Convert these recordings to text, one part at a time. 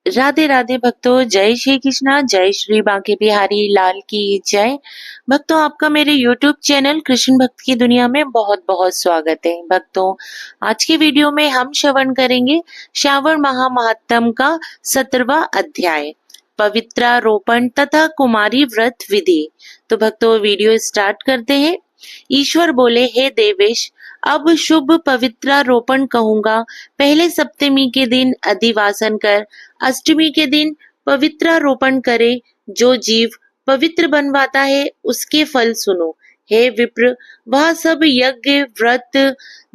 राधे राधे भक्तों, जय श्री कृष्णा, जय श्री बांके बिहारी लाल की जय। भक्तों, आपका मेरे YouTube चैनल कृष्ण भक्त की दुनिया में बहुत बहुत स्वागत है। भक्तों, आज की वीडियो में हम श्रवण करेंगे श्रावण महात्म्य का 17वां अध्याय, पवित्रारोपण तथा कुमारी व्रत विधि। तो भक्तों, वीडियो स्टार्ट करते हैं। ईश्वर बोले, हे देवेश, अब शुभ पवित्रारोपण कहूंगा। पहले सप्तमी के दिन अधिवासन कर अष्टमी के दिन पवित्रारोपण करे। जो जीव पवित्र बनवाता है उसके फल सुनो। हे विप्र, वह सब यज्ञ, व्रत,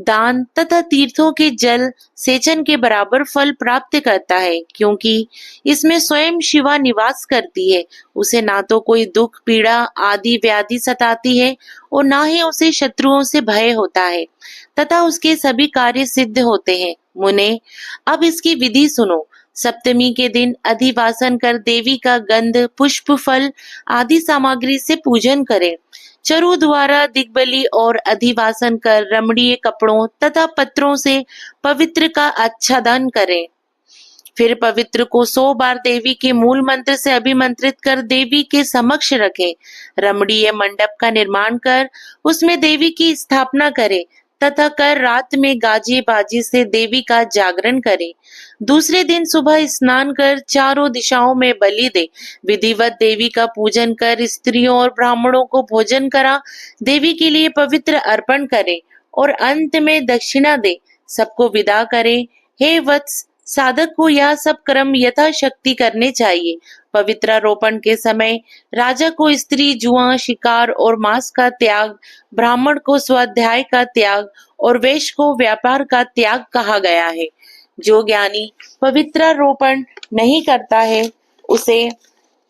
दान तथा तीर्थों के जल सेचन के बराबर फल प्राप्त करता है, क्योंकि इसमें स्वयं शिवा निवास करती है। उसे ना तो कोई दुख, पीड़ा आदि व्याधि सताती है और ना ही उसे शत्रुओं से भय होता है, तथा उसके सभी कार्य सिद्ध होते हैं। मुने, अब इसकी विधि सुनो। सप्तमी के दिन अधिवासन कर देवी का गंध, पुष्प, फल आदि सामग्री से पूजन करें। चरु द्वारा दिग्बली और अधिवासन कर रमणीय कपड़ों तथा पत्रों से पवित्र का आच्छादन करें। फिर पवित्र को 100 बार देवी के मूल मंत्र से अभिमंत्रित कर देवी के समक्ष रखें। रमणीय मंडप का निर्माण कर उसमें देवी की स्थापना करें तथा कर रात में गाजे बाजे से देवी का जागरण करें। दूसरे दिन सुबह स्नान कर चारों दिशाओं में बलि दे। विधिवत देवी का पूजन कर स्त्रियों और ब्राह्मणों को भोजन करा देवी के लिए पवित्र अर्पण करे और अंत में दक्षिणा दे सबको विदा करे। हे वत्स, साधक को यह सब कर्म यथाशक्ति करने चाहिए। पवित्रारोपण के समय राजा को स्त्री, जुआ, शिकार और मांस का त्याग, ब्राह्मण को स्वाध्याय का त्याग और वैश्य को व्यापार का त्याग कहा गया है। जो ज्ञानी पवित्रारोपण नहीं करता है उसे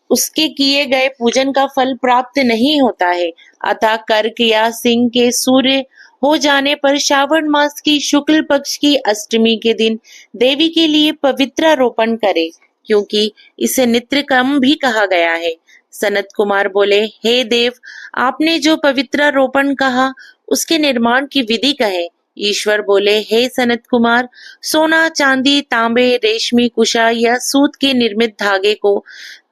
उसके किए गए पूजन का फल प्राप्त नहीं होता है। अतः कर्क या सिंह के सूर्य हो जाने पर श्रावण मास की शुक्ल पक्ष की अष्टमी के दिन देवी के लिए पवित्रारोपण करे, क्योंकि इसे नित्य कर्म भी कहा गया है। सनत कुमार बोले, हे देव, आपने जो पवित्रारोपण कहा उसके निर्माण की विधि कहे। ईश्वर बोले, हे सनत कुमार, सोना, चांदी, तांबे, रेशमी, कुशा या सूत के निर्मित धागे को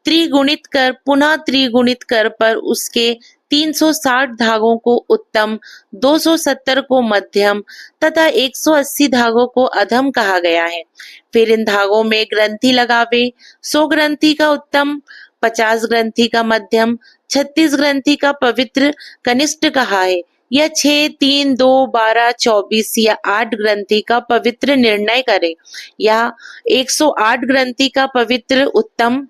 त्रिगुणित कर पुनः त्रिगुणित कर पर उसके 360 धागों को उत्तम, 270 को मध्यम तथा 180 धागों को अधम कहा गया है। फिर इन धागों में ग्रंथि लगावे। 100 ग्रंथि का उत्तम, 50 ग्रंथि का मध्यम, 36 ग्रंथि का पवित्र कनिष्ठ कहा है। या 6, 3, 2, 12, 24 या 8 ग्रंथि का पवित्र निर्णय करे। या 108 ग्रंथि का पवित्र उत्तम,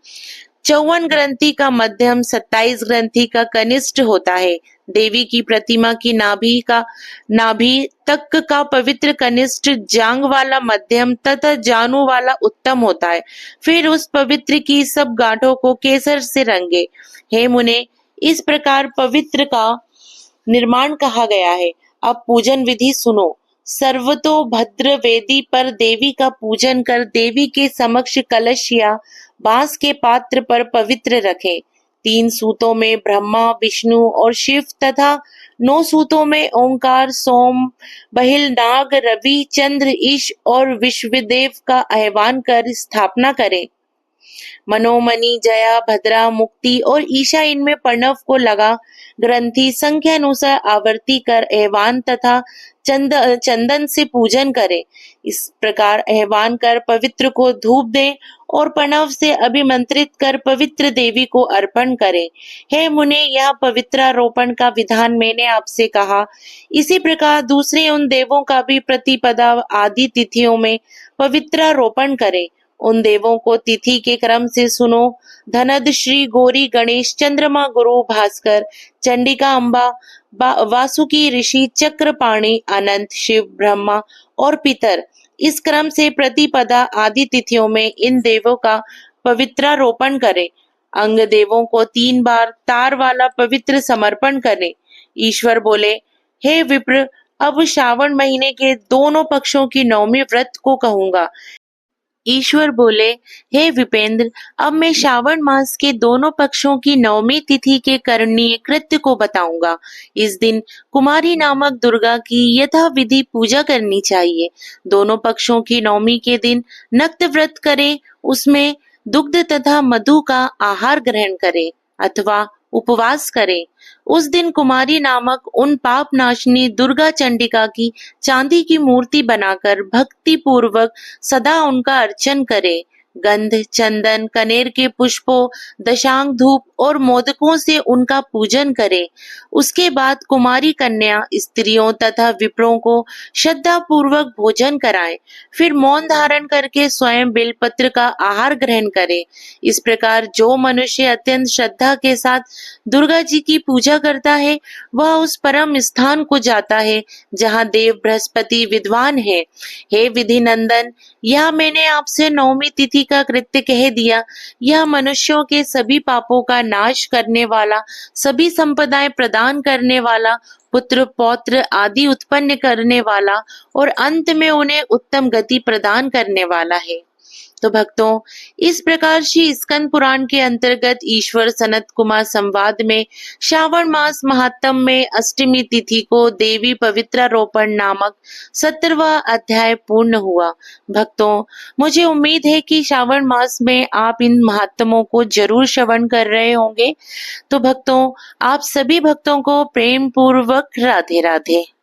54 ग्रंथि का मध्यम, 27 ग्रंथि का कनिष्ठ होता है। देवी की प्रतिमा की नाभि तक का पवित्र कनिष्ठ, जांग वाला मध्यम तथा जानू वाला उत्तम होता है। फिर उस पवित्र की सब गांठों को केसर से रंगे। हे मुने, इस प्रकार पवित्र का निर्माण कहा गया है। अब पूजन विधि सुनो। सर्वतो भद्र वेदी पर देवी का पूजन कर देवी के समक्ष कलश या बांस के पात्र पर पवित्र रखें। 3 सूतों में ब्रह्मा, विष्णु और शिव तथा 9 सूतों में ओंकार, सोम, बहिल, नाग, रवि, चंद्र, ईश और विश्वदेव का आह्वान कर स्थापना करें। मनोमणि, जया, भद्रा, मुक्ति और ईशा इनमें प्रणव को लगा ग्रंथि संख्या अनुसार आवर्ती कर आह्वान तथा चंदन से पूजन करे। इस प्रकार आह्वान कर पवित्र को धूप दें और प्रणव से अभिमंत्रित कर पवित्र देवी को अर्पण करें। हे मुने, यह पवित्रारोपण का विधान मैंने आपसे कहा। इसी प्रकार दूसरे उन देवों का भी प्रतिपदा आदि तिथियों में पवित्रारोपण करें। उन देवों को तिथि के क्रम से सुनो। धनद, श्री, गौरी, गणेश, चंद्रमा, गुरु, भास्कर, चंडिका, अम्बा, वासुकी, ऋषि, चक्रपाणि, अनंत, शिव, ब्रह्मा और पितर। इस क्रम से प्रतिपदा आदि तिथियों में इन देवों का पवित्रारोपण करें। अंग देवों को 3 बार तार वाला पवित्र समर्पण करें। ईश्वर बोले, हे विप्र, अब श्रावण महीने के दोनों पक्षों की नवमी व्रत को कहूंगा। ईश्वर बोले, हे विपेंद्र, अब मैं श्रावण मास के दोनों पक्षों की नवमी तिथि के करणीय कृत्य को बताऊंगा। इस दिन कुमारी नामक दुर्गा की यथा विधि पूजा करनी चाहिए। दोनों पक्षों की नवमी के दिन नक्त व्रत करें उसमें दुग्ध तथा मधु का आहार ग्रहण करे अथवा उपवास करे। उस दिन कुमारी नामक उन पाप नाशिनी दुर्गा चंडिका की चांदी की मूर्ति बनाकर भक्ति पूर्वक सदा उनका अर्चन करे। गंध, चंदन, कनेर के पुष्पों, दशांग धूप और मोदकों से उनका पूजन करे। उसके बाद कुमारी कन्या स्त्रियों तथा विप्रों को श्रद्धा पूर्वक भोजन कराएं। फिर मौन धारण करके स्वयं बेलपत्र का आहार ग्रहण करे। इस प्रकार जो मनुष्य अत्यंत श्रद्धा के साथ दुर्गा जी की पूजा करता है, वह उस परम स्थान को जाता है जहाँ देव बृहस्पति विद्वान है। हे विधि नंदन, यह मैंने आपसे नवमी तिथि का कृत्य कह दिया। यह मनुष्यों के सभी पापों का नाश करने वाला, सभी संपदाएं प्रदान करने वाला, पुत्र पौत्र आदि उत्पन्न करने वाला और अंत में उन्हें उत्तम गति प्रदान करने वाला है। तो भक्तों, इस प्रकार श्री स्कंद पुराण के अंतर्गत ईश्वर सनत कुमार संवाद में श्रावण मास महात्म में अष्टमी तिथि को देवी पवित्रारोपण नामक 17वां अध्याय पूर्ण हुआ। भक्तों, मुझे उम्मीद है कि श्रावण मास में आप इन महात्मों को जरूर श्रवण कर रहे होंगे। तो भक्तों, आप सभी भक्तों को प्रेम पूर्वक राधे राधे।